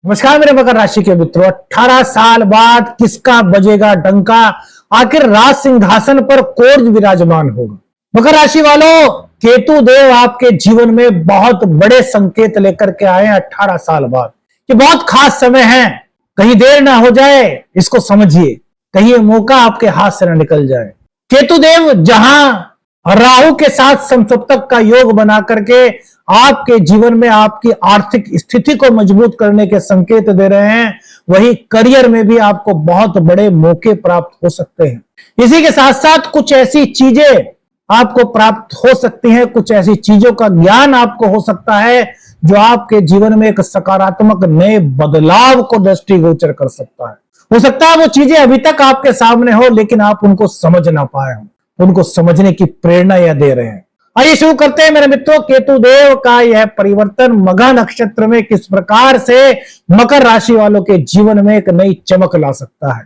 नमस्कार मेरे मकर राशि के मित्रों, 18 साल बाद किसका बजेगा डंका। आखिर राज सिंहासन पर कौन विराजमान होगा। मकर राशि वालों, केतु देव आपके जीवन में बहुत बड़े संकेत लेकर के आए हैं 18 साल बाद। ये बहुत खास समय है, कहीं देर ना हो जाए, इसको समझिए, कहीं ये मौका आपके हाथ से ना निकल जाए। केतु देव जहां राहु के साथ समसप्तक का योग बना करके आपके जीवन में आपकी आर्थिक स्थिति को मजबूत करने के संकेत दे रहे हैं, वही करियर में भी आपको बहुत बड़े मौके प्राप्त हो सकते हैं। इसी के साथ साथ कुछ ऐसी चीजें आपको प्राप्त हो सकती हैं, कुछ ऐसी चीजों का ज्ञान आपको हो सकता है जो आपके जीवन में एक सकारात्मक नए बदलाव को दृष्टिगोचर कर सकता है। हो सकता है वो चीजें अभी तक आपके सामने हो, लेकिन आप उनको समझ ना पाए हो, उनको समझने की प्रेरणा यह दे रहे हैं। आइए शुरू करते हैं मेरे मित्रों, केतु देव का यह परिवर्तन मघा नक्षत्र में किस प्रकार से मकर राशि वालों के जीवन में एक नई चमक ला सकता है।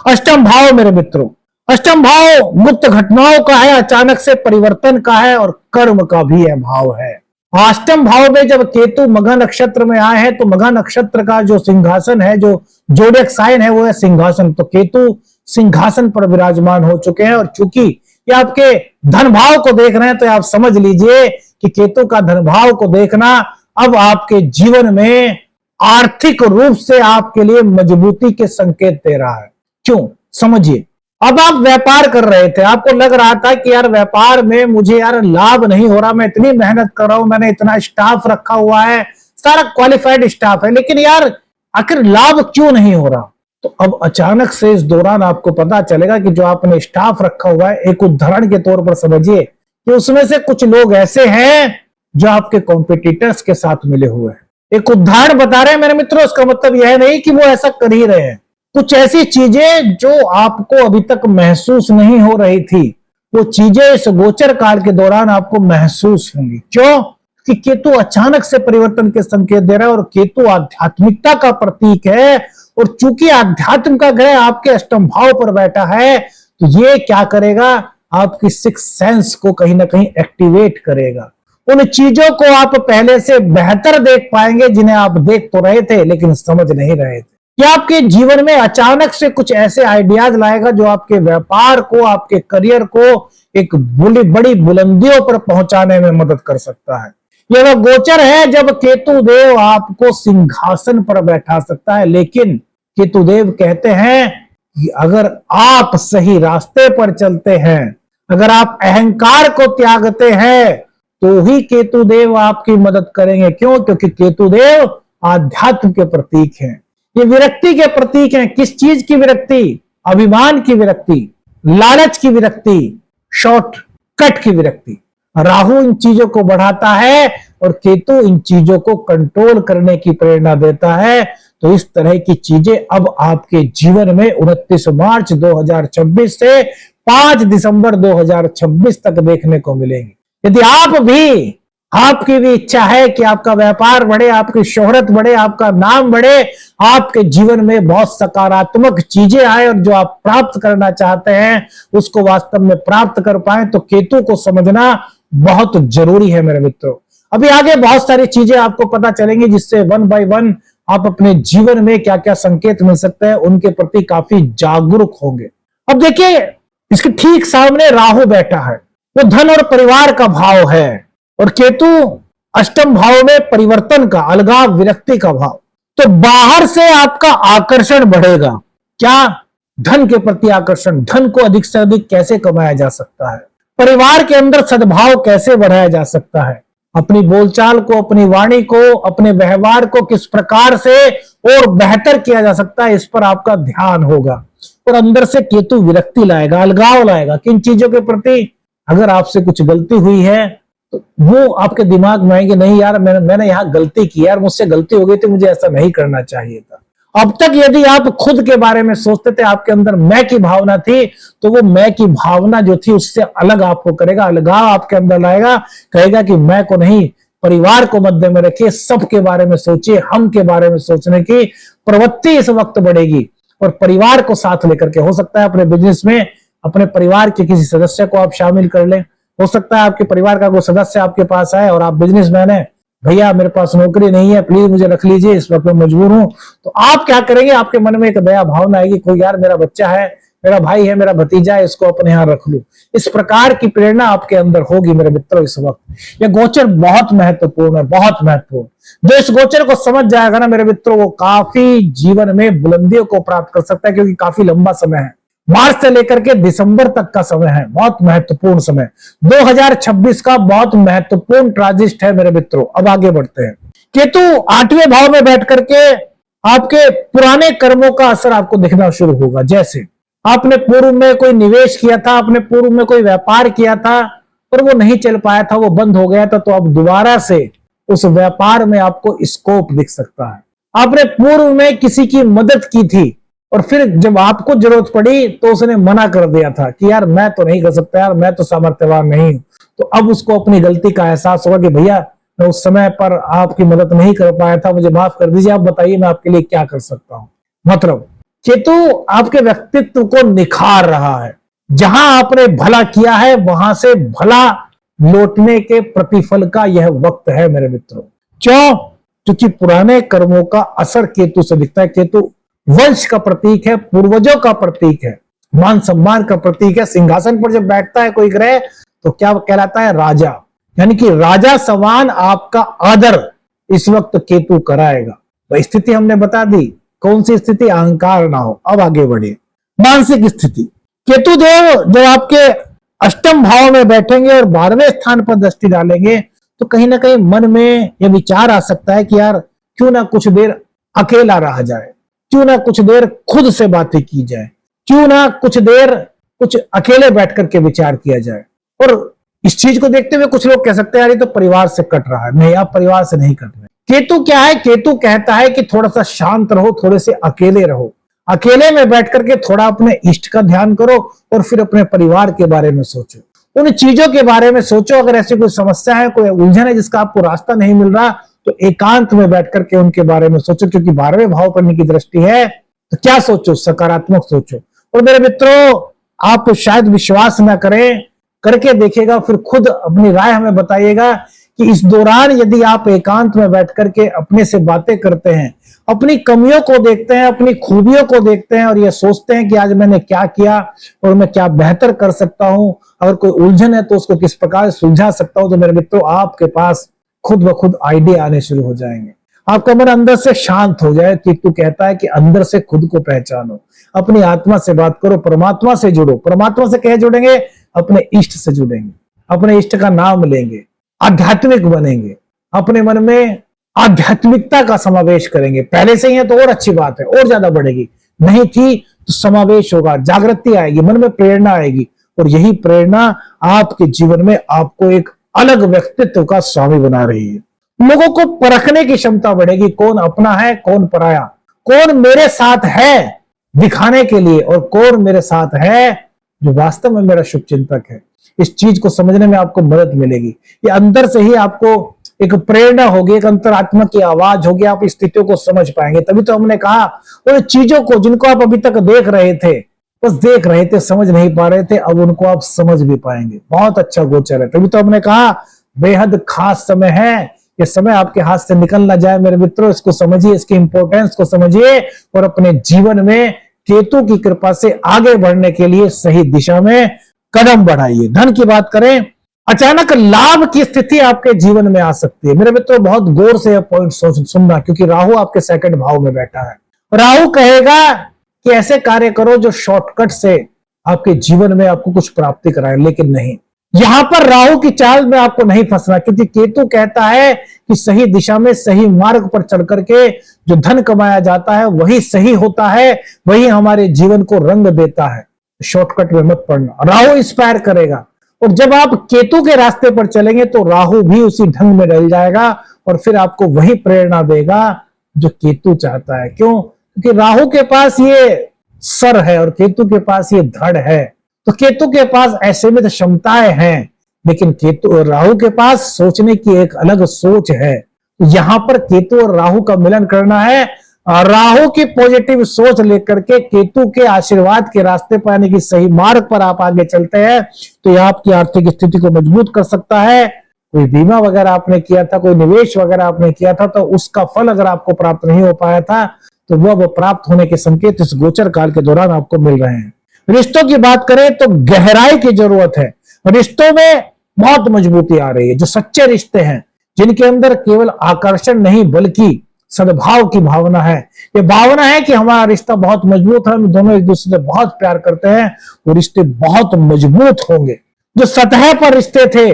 अष्टम भाव मेरे मित्रों, अष्टम भाव गुप्त घटनाओं का है, अचानक से परिवर्तन का है और कर्म का भी यह भाव है। अष्टम भाव में जब केतु मघा नक्षत्र में आए हैं तो मघा नक्षत्र का जो सिंहासन है, जो जोडिएक साइन है, वो है सिंहासन। तो केतु सिंहासन पर विराजमान हो चुके हैं और चूंकि ये आपके धन भाव को देख रहे हैं तो आप समझ लीजिए कि केतु का धन भाव को देखना अब आपके जीवन में आर्थिक रूप से आपके लिए मजबूती के संकेत दे रहा है। क्यों, समझिए। अब आप व्यापार कर रहे थे, आपको लग रहा था कि यार व्यापार में मुझे यार लाभ नहीं हो रहा, मैं इतनी मेहनत कर रहा हूं, मैंने इतना स्टाफ रखा हुआ है, सारा क्वालिफाइड स्टाफ है, लेकिन यार आखिर लाभ क्यों नहीं हो रहा। तो अब अचानक से इस दौरान आपको पता चलेगा कि जो आपने स्टाफ रखा हुआ है, एक उदाहरण के तौर पर समझिए कि उसमें से कुछ लोग ऐसे हैं जो आपके कॉम्पिटिटर्स के साथ मिले हुए हैं। एक उदाहरण बता रहे हैं मेरे मित्रों, इसका मतलब यह नहीं कि वो ऐसा कर ही रहे हैं। कुछ ऐसी चीजें जो आपको अभी तक महसूस नहीं हो रही थी, वो चीजें इस गोचर काल के दौरान आपको महसूस होंगी। क्यों कि केतु अचानक से परिवर्तन के संकेत दे रहा है और केतु आध्यात्मिकता का प्रतीक है, और चूंकि आध्यात्म का ग्रह आपके अष्टम भाव पर बैठा है तो ये क्या करेगा, आपकी सिक्स सेंस को कहीं ना कहीं एक्टिवेट करेगा। उन चीजों को आप पहले से बेहतर देख पाएंगे जिन्हें आप देख तो रहे थे लेकिन समझ नहीं रहे थे। ये आपके जीवन में अचानक से कुछ ऐसे आइडियाज लाएगा जो आपके व्यापार को, आपके करियर को एक बड़ी बुलंदियों पर पहुंचाने में मदद कर सकता है। यह वह गोचर है जब केतु देव आपको सिंहासन पर बैठा सकता है, लेकिन केतु देव कहते हैं कि अगर आप सही रास्ते पर चलते हैं, अगर आप अहंकार को त्यागते हैं तो ही केतु देव आपकी मदद करेंगे। क्यों, क्योंकि केतु देव आध्यात्म के प्रतीक हैं, ये विरक्ति के प्रतीक हैं। किस चीज की विरक्ति? अभिमान की विरक्ति, लालच की विरक्ति, शॉर्टकट की विरक्ति। राहु इन चीजों को बढ़ाता है और केतु इन चीजों को कंट्रोल करने की प्रेरणा देता है। तो इस तरह की चीजें अब आपके जीवन में 29 मार्च 2026 से 5 दिसंबर 2026 तक देखने को मिलेंगी। यदि आपकी भी इच्छा है कि आपका व्यापार बढ़े, आपकी शोहरत बढ़े, आपका नाम बढ़े, आपके जीवन में बहुत सकारात्मक चीजें आए और जो आप प्राप्त करना चाहते हैं उसको वास्तव में प्राप्त कर पाए, तो केतु को समझना बहुत जरूरी है मेरे मित्रों। अभी आगे बहुत सारी चीजें आपको पता चलेंगी जिससे वन बाय वन आप अपने जीवन में क्या क्या संकेत मिल सकते हैं उनके प्रति काफी जागरूक होंगे। अब देखिए, इसके ठीक सामने राहु बैठा है, वो धन और परिवार का भाव है, और केतु अष्टम भाव में परिवर्तन का, अलगाव, विरक्ति का भाव। तो बाहर से आपका आकर्षण बढ़ेगा। क्या? धन के प्रति आकर्षण। धन को अधिक से अधिक कैसे कमाया जा सकता है, परिवार के अंदर सद्भाव कैसे बढ़ाया जा सकता है, अपनी बोलचाल को, अपनी वाणी को, अपने व्यवहार को किस प्रकार से और बेहतर किया जा सकता है, इस पर आपका ध्यान होगा। और अंदर से केतु विरक्ति लाएगा, अलगाव लाएगा। किन चीजों के प्रति? अगर आपसे कुछ गलती हुई है तो वो आपके दिमाग में आएंगे, नहीं यार मैंने यहाँ गलती की, यार मुझसे गलती हो गई थी, मुझे ऐसा नहीं करना चाहिए था। अब तक यदि आप खुद के बारे में सोचते थे, आपके अंदर मैं की भावना थी, तो वो मैं की भावना जो थी उससे अलग आपको करेगा, अलगाव आपके अंदर लाएगा, कहेगा कि मैं को नहीं, परिवार को मध्य में रखिए, सबके बारे में सोचिए, हम के बारे में सोचने की प्रवृत्ति इस वक्त बढ़ेगी। और परिवार को साथ लेकर के, हो सकता है अपने बिजनेस में अपने परिवार के किसी सदस्य को आप शामिल कर लें, हो सकता है आपके परिवार का कोई सदस्य आपके पास आए और आप बिजनेसमैन है, भैया मेरे पास नौकरी नहीं है, प्लीज मुझे रख लीजिए, इस वक्त मैं मजबूर हूं, तो आप क्या करेंगे? आपके मन में एक दया भावना आएगी, कोई यार मेरा बच्चा है, मेरा भाई है, मेरा भतीजा है, इसको अपने यहां रख लूं। इस प्रकार की प्रेरणा आपके अंदर होगी मेरे मित्रों। इस वक्त यह गोचर बहुत महत्वपूर्ण है, बहुत महत्वपूर्ण। जो इस गोचर को समझ जाएगा ना मेरे मित्रों, वो काफी जीवन में बुलंदियों को प्राप्त कर सकता है, क्योंकि काफी लंबा समय है, मार्च से लेकर के दिसंबर तक का समय है, बहुत महत्वपूर्ण समय। 2026 का बहुत महत्वपूर्ण ट्रांजिट है मेरे मित्रों। अब आगे बढ़ते हैं। केतु 8वें भाव में बैठ करके आपके पुराने कर्मों का असर आपको दिखना शुरू होगा। जैसे आपने पूर्व में कोई निवेश किया था, आपने पूर्व में कोई व्यापार किया था पर वो नहीं चल पाया था, वो बंद हो गया था, तो अब दोबारा से उस व्यापार में आपको स्कोप दिख सकता है। आपने पूर्व में किसी की मदद की थी और फिर जब आपको जरूरत पड़ी तो उसने मना कर दिया था कि यार मैं तो नहीं कर सकता, यार मैं तो सामर्थ्यवान नहीं हूं। तो अब उसको अपनी गलती का एहसास होगा कि भैया मैं उस समय पर आपकी मदद नहीं कर पाया था, मुझे माफ कर दीजिए, आप बताइए मैं आपके लिए क्या कर सकता हूं। मतलब केतु आपके व्यक्तित्व को निखार रहा है। जहां आपने भला किया है वहां से भला लौटने के प्रतिफल का यह वक्त है मेरे मित्रों। क्यों? क्योंकि पुराने कर्मों का असर केतु से दिखता है। केतु वंश का प्रतीक है, पूर्वजों का प्रतीक है, मान सम्मान का प्रतीक है। सिंहासन पर जब बैठता है कोई ग्रह तो क्या कहलाता है? राजा। यानी कि राजा समान आपका आदर इस वक्त केतु कराएगा। तो स्थिति हमने बता दी, कौन सी स्थिति? अहंकार ना हो। अब आगे बढ़े। मानसिक स्थिति, केतु देव जब आपके अष्टम भाव में बैठेंगे और 12वें स्थान पर दृष्टि डालेंगे तो कहीं ना कहीं मन में यह विचार आ सकता है कि यार क्यों ना कुछ देर अकेला रहा जाए, क्यों ना कुछ देर खुद से बातें की जाए, क्यों ना कुछ देर कुछ अकेले बैठ करके विचार किया जाए। और इस चीज को देखते हुए कुछ लोग कह सकते हैं यार ये तो परिवार से कट रहा है। नहीं, आप परिवार से नहीं कट रहे। केतु क्या है? केतु कहता है कि थोड़ा सा शांत रहो, थोड़े से अकेले रहो, अकेले में बैठ करके थोड़ा अपने इष्ट का ध्यान करो और फिर अपने परिवार के बारे में सोचो, उन चीजों के बारे में सोचो। अगर ऐसी कोई समस्या है, कोई उलझन है जिसका आपको रास्ता नहीं मिल रहा, तो एकांत में बैठ करके उनके बारे में सोचो। क्योंकि 12वें भाव पर की दृष्टि है तो क्या सोचो? सकारात्मक सोचो। और मेरे मित्रों, आप शायद विश्वास ना करें, करके देखेगा फिर खुद अपनी राय हमें बताइएगा कि इस दौरान यदि आप एकांत में बैठ करके अपने से बातें करते हैं, अपनी कमियों को देखते हैं, अपनी खूबियों को देखते हैं और ये सोचते हैं कि आज मैंने क्या किया और मैं क्या बेहतर कर सकता हूं, अगर कोई उलझन है तो उसको किस प्रकार सुलझा सकता हूं, तो मेरे मित्रों आपके पास खुद ब खुद आइडिया आने शुरू हो जाएंगे। आपका मन अंदर से शांत हो जाए। केतु कहता है कि अंदर से खुद को पहचानो, अपनी आत्मा से बात करो, परमात्मा से जुड़ो। परमात्मा से कैसे जुड़ेंगे? अपने इष्ट से जुड़ेंगे, अपने इष्ट का नाम लेंगे, आध्यात्मिक बनेंगे, अपने मन में आध्यात्मिकता का समावेश करेंगे। पहले से ही है तो और अच्छी बात है, और ज्यादा बढ़ेगी। नहीं थी तो समावेश होगा, जागृति आएगी, मन में प्रेरणा आएगी और यही प्रेरणा आपके जीवन में आपको एक अलग व्यक्तित्व का स्वामी बना रही है। लोगों को परखने की क्षमता बढ़ेगी, कौन अपना है, कौन पराया, कौन मेरे साथ है दिखाने के लिए और कौन मेरे साथ है जो वास्तव में मेरा शुभचिंतक है। इस चीज को समझने में आपको मदद मिलेगी। ये अंदर से ही आपको एक प्रेरणा होगी, एक अंतरात्मा की आवाज होगी, आप स्थितियों को समझ पाएंगे। तभी तो हमने कहा उन चीजों को जिनको आप अभी तक देख रहे थे, बस देख रहे थे, समझ नहीं पा रहे थे, अब उनको आप समझ भी पाएंगे। बहुत अच्छा गोचर है। तभी तो हमने कहा बेहद खास समय है। ये समय आपके हाथ से निकल ना जाए मेरे मित्रों, इसको समझिए, इसकी इंपॉर्टेंस को समझिए और अपने जीवन में केतु की कृपा से आगे बढ़ने के लिए सही दिशा में कदम बढ़ाइए। धन की बात करें, अचानक लाभ की स्थिति आपके जीवन में आ सकती है। मेरे मित्रों, बहुत गौर से यह पॉइंट सुनना, क्योंकि राहु आपके सेकंड भाव में बैठा है। राहु कहेगा कि ऐसे कार्य करो जो शॉर्टकट से आपके जीवन में आपको कुछ प्राप्ति कराए, लेकिन नहीं, यहां पर राहु की चाल में आपको नहीं फंसना, क्योंकि केतु कहता है कि सही दिशा में सही मार्ग पर चल करके जो धन कमाया जाता है वही सही होता है, वही हमारे जीवन को रंग देता है। शॉर्टकट में मत पड़ना, राहु इंस्पायर करेगा। और जब आप केतु के रास्ते पर चलेंगे तो राहु भी उसी ढंग में डल जाएगा और फिर आपको वही प्रेरणा देगा जो केतु चाहता है। क्यों? क्योंकि राहु के पास ये सर है और केतु के पास ये धड़ है। तो केतु के पास असीमित क्षमताएं हैं, लेकिन केतु और राहु के पास सोचने की एक अलग सोच है। यहां पर केतु और राहु का मिलन करना है। राहु की पॉजिटिव सोच लेकर के केतु के आशीर्वाद के रास्ते पर, यानी कि सही मार्ग पर आप आगे चलते हैं, तो यह आपकी आर्थिक स्थिति को मजबूत कर सकता है कोई बीमा वगैरह आपने किया था, कोई निवेश वगैरह आपने किया था, तो उसका फल अगर आपको प्राप्त नहीं हो पाया था तो वो प्राप्त होने के संकेत इस गोचर काल के दौरान आपको मिल रहे हैं। रिश्तों की बात करें तो गहराई की जरूरत है, रिश्तों में बहुत मजबूती आ रही है। जो सच्चे रिश्ते हैं, जिनके अंदर केवल आकर्षण नहीं बल्कि सद्भाव की भावना है, ये भावना है कि हमारा रिश्ता बहुत मजबूत है, हम दोनों एक दूसरे से बहुत प्यार करते हैं, वो रिश्ते बहुत मजबूत होंगे। जो सतह पर रिश्ते थे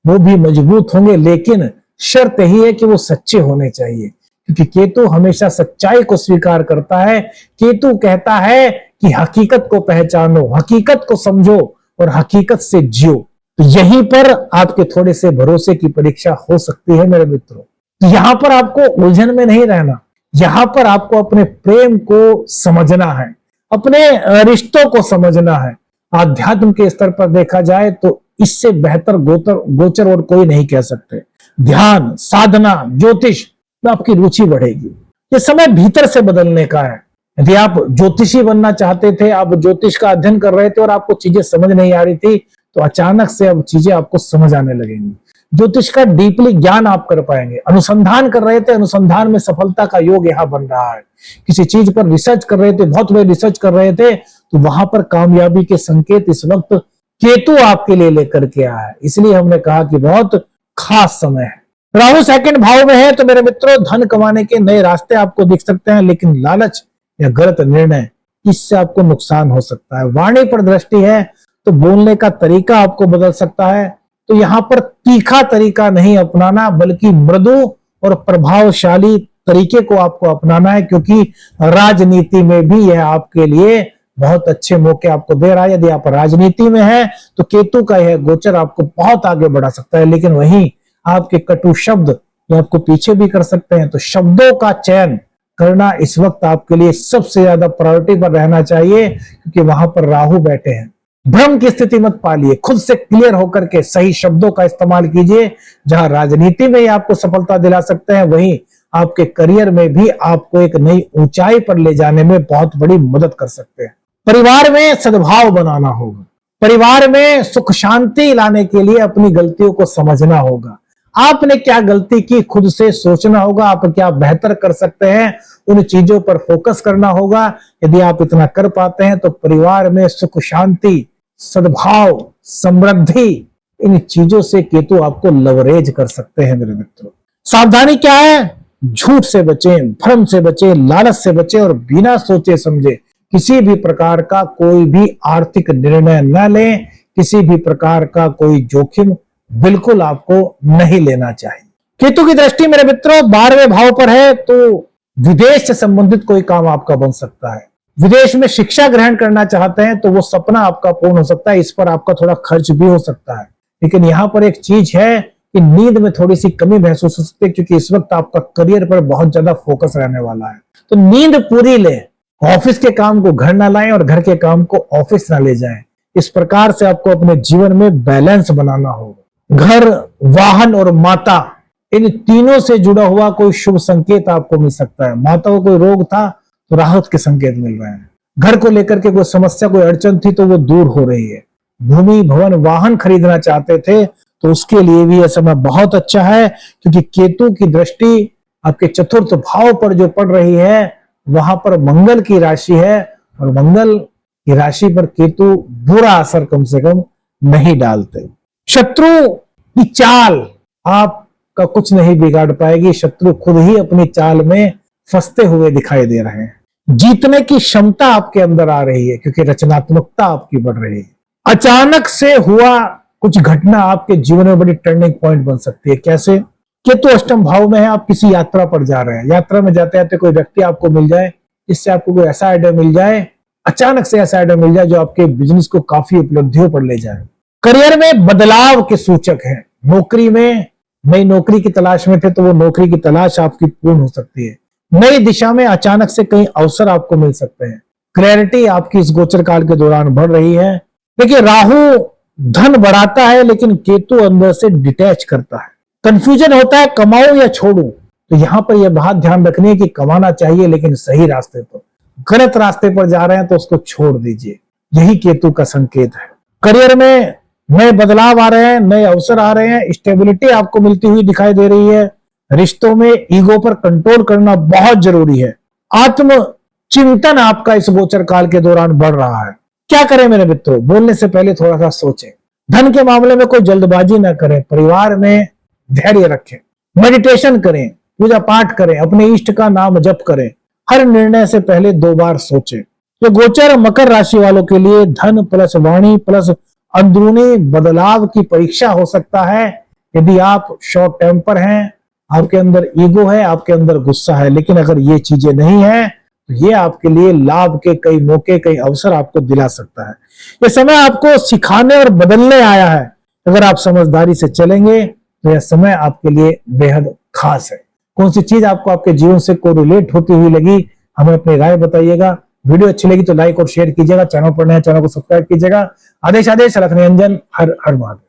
वो भी मजबूत होंगे, लेकिन शर्त यही है कि वो सच्चे होने चाहिए, क्योंकि केतु हमेशा सच्चाई को स्वीकार करता है। केतु कहता है कि हकीकत को पहचानो, हकीकत को समझो और हकीकत से जियो। तो यहीं पर आपके थोड़े से भरोसे की परीक्षा हो सकती है मेरे मित्रों। तो यहां पर आपको उलझन में नहीं रहना, यहां पर आपको अपने प्रेम को समझना है, अपने रिश्तों को समझना है। आध्यात्म के स्तर पर देखा जाए तो इससे बेहतर गोचर और कोई नहीं कह सकते। ध्यान, साधना, ज्योतिष में आपकी रुचि बढ़ेगी। ये समय भीतर से बदलने का है। यदि आप ज्योतिषी बनना चाहते थे, आप ज्योतिष का अध्ययन कर रहे थे और आपको चीजें समझ नहीं आ रही थी, तो अचानक से अब चीजें आपको समझ आने लगेंगी। ज्योतिष का डीपली ज्ञान आप कर पाएंगे। अनुसंधान कर रहे थे, अनुसंधान में सफलता का योग यहां बन रहा है। किसी चीज पर रिसर्च कर रहे थे, बहुत बड़े रिसर्च कर रहे थे, तो वहां पर कामयाबी के संकेत इस वक्त केतु आपके लिए लेकर के आया है। इसलिए हमने कहा कि बहुत खास समय है। राहु सेकंड भाव में है, तो मेरे मित्रों धन कमाने के नए रास्ते आपको दिख सकते हैं, लेकिन लालच या गलत निर्णय, इससे आपको नुकसान हो सकता है। वाणी पर दृष्टि है तो बोलने का तरीका आपको बदल सकता है। तो यहां पर तीखा तरीका नहीं अपनाना, बल्कि मृदु और प्रभावशाली तरीके को आपको अपनाना है, क्योंकि राजनीति में भी यह आपके लिए बहुत अच्छे मौके आपको दे रहा है। यदि आप राजनीति में हैं तो केतु का यह गोचर आपको बहुत आगे बढ़ा सकता है, लेकिन वहीं आपके कटु शब्द ये आपको पीछे भी कर सकते हैं। तो शब्दों का चयन करना इस वक्त आपके लिए सबसे ज्यादा प्रायोरिटी पर रहना चाहिए, क्योंकि वहां पर राहु बैठे हैं। भ्रम की स्थिति मत पालिए, खुद से क्लियर होकर के सही शब्दों का इस्तेमाल कीजिए। जहां राजनीति में आपको सफलता दिला सकते हैं, वहीं आपके करियर में भी आपको एक नई ऊंचाई पर ले जाने में बहुत बड़ी मदद कर सकते हैं। परिवार में सद्भाव बनाना होगा, परिवार में सुख शांति लाने के लिए अपनी गलतियों को समझना होगा। आपने क्या गलती की खुद से सोचना होगा, आप क्या बेहतर कर सकते हैं, उन चीजों पर फोकस करना होगा। यदि आप इतना कर पाते हैं तो परिवार में सुख शांति, सद्भाव, समृद्धि, इन चीजों से केतु आपको लवरेज कर सकते हैं मेरे मित्रों। सावधानी क्या है? झूठ से बचें, भ्रम से बचें, लालच से बचें और बिना सोचे समझे किसी भी प्रकार का कोई भी आर्थिक निर्णय न लें। किसी भी प्रकार का कोई जोखिम बिल्कुल आपको नहीं लेना चाहिए। केतु की दृष्टि मेरे मित्रों 12वें भाव पर है, तो विदेश से संबंधित कोई काम आपका बन सकता है। विदेश में शिक्षा ग्रहण करना चाहते हैं तो वो सपना आपका पूर्ण हो सकता है। इस पर आपका थोड़ा खर्च भी हो सकता है, लेकिन यहां पर एक चीज है कि नींद में थोड़ी सी कमी महसूस हो सकती है, क्योंकि इस वक्त आपका करियर पर बहुत ज्यादा फोकस रहने वाला है। तो नींद पूरी लें, ऑफिस के काम को घर ना लाएं और घर के काम को ऑफिस ना ले जाएं। इस प्रकार से आपको अपने जीवन में बैलेंस बनाना होगा। घर, वाहन और माता, इन तीनों से जुड़ा हुआ कोई शुभ संकेत आपको मिल सकता है। माता को कोई रोग था तो राहत के संकेत मिल रहे हैं। घर को लेकर के कोई समस्या, कोई अड़चन थी तो वो दूर हो रही है। भूमि, भवन, वाहन खरीदना चाहते थे तो उसके लिए भी यह समय बहुत अच्छा है, क्योंकि केतु की दृष्टि आपके चतुर्थ भाव पर जो पड़ रही है, वहां पर मंगल की राशि है, और मंगल की राशि पर केतु बुरा असर कम से कम नहीं डालते। शत्रु की चाल आपका कुछ नहीं बिगाड़ पाएगी, शत्रु खुद ही अपनी चाल में फंसते हुए दिखाई दे रहे हैं। जीतने की क्षमता आपके अंदर आ रही है, क्योंकि रचनात्मकता आपकी बढ़ रही है। अचानक से हुआ कुछ घटना आपके जीवन में बड़ी टर्निंग पॉइंट बन सकती है। कैसे? केतु अष्टम भाव में है, आप किसी यात्रा पर जा रहे हैं, यात्रा में जाते जाते कोई व्यक्ति आपको मिल जाए, जिससे आपको कोई ऐसा आइडिया मिल जाए, अचानक से ऐसा आइडिया मिल जाए जो आपके बिजनेस को काफी उपलब्धियों पर ले जाए। करियर में बदलाव के सूचक है। नौकरी में नई नौकरी की तलाश में थे तो वो नौकरी की तलाश आपकी पूर्ण हो सकती है। नई दिशा में अचानक से कई अवसर आपको मिल सकते हैं। क्लैरिटी आपकी इस गोचर काल के दौरान बढ़ रही है। देखिए, राहु धन बढ़ाता है, लेकिन केतु अंदर से डिटैच करता है। कंफ्यूजन होता है, कमाऊं या छोड़ूं। तो यहां पर यह बात ध्यान रखनी है कि कमाना चाहिए, लेकिन सही रास्ते पर। गलत रास्ते पर जा रहे हैं तो उसको छोड़ दीजिए, यही केतु का संकेत है। करियर में नए बदलाव आ रहे हैं, नए अवसर आ रहे हैं, स्टेबिलिटी आपको मिलती हुई दिखाई दे रही है। रिश्तों में ईगो पर कंट्रोल करना बहुत जरूरी है। आत्म चिंतन आपका इस गोचर काल के दौरान बढ़ रहा है। क्या करें मेरे मित्रों, बोलने से पहले थोड़ा सा सोचें। धन के मामले में कोई जल्दबाजी ना करें, परिवार में धैर्य रखें, मेडिटेशन करें, पूजा पाठ करें, अपने इष्ट का नाम जप करें, हर निर्णय से पहले 2 बार सोचें। ये गोचर मकर राशि वालों के लिए धन प्लस वाणी प्लस अंदरूनी बदलाव की परीक्षा हो सकता है। यदि आप शॉर्ट टेम्पर हैं, आपके अंदर ईगो है, आपके अंदर गुस्सा है, लेकिन अगर ये चीजें नहीं है तो ये आपके लिए लाभ के कई मौके, कई अवसर आपको दिला सकता है। ये समय आपको सिखाने और बदलने आया है। अगर आप समझदारी से चलेंगे तो यह समय आपके लिए बेहद खास है। कौन सी चीज आपको आपके जीवन से कोरिलेट होती हुई लगी, हमें अपनी राय बताइएगा। वीडियो अच्छी लगी तो लाइक और शेयर कीजिएगा। चैनल पर नया, चैनल को सब्सक्राइब कीजिएगा। आदेश अलख निरंजन। हर हर महादेव।